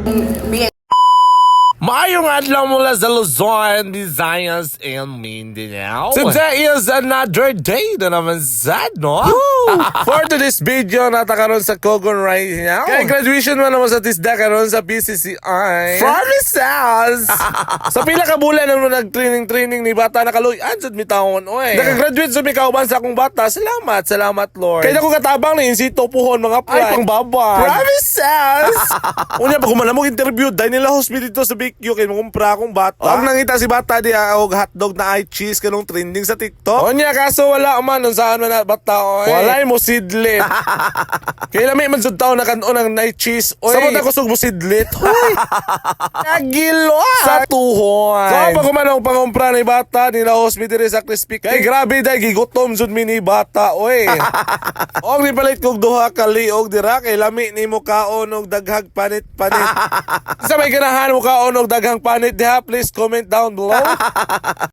Me Maayong adlaw mula sa Luzon, Visayas, and Mindanao. Today is another day na naman sad, no? For today's video, natakaroon sa Cogon right now. Kaya graduation mo naman sa TISDA karon sa PCCI. Promises! Sa pila ka bulan naman nag-training ni bata nakaluyan sa mitahon, oy. Nakagraduate sa mikauban sa akong bata. Salamat, Lord. Kaya ko katabang na insito puhon mga pray. Ay, pang babang. Promises! Unya, pag kumalamog interview, dahil nila hospital dito sa BQ, kaya makumpra akong bata. Og nangita si bata diya, og hotdog na ay cheese, kanong trending sa TikTok. Unya, kaso wala man, saan man na bata, oy. Walay mo sidlit. Kaya lami man sa tao na kanon ang night cheese, oy. Sabot ako sug mo sidlit. Hoy! Nagilo sa tuhon. So, pag kumanong pangumpra ni bata, nila hospital sa crispy. Kaya grabe dahil gigutom jud mi ni bata, oy. Og ni palit kog duha ka liog dira, kay lami ni mo kaon og daghag panit-panit. Sa may ganahan mo kaon og daghang panit diha, please comment down below.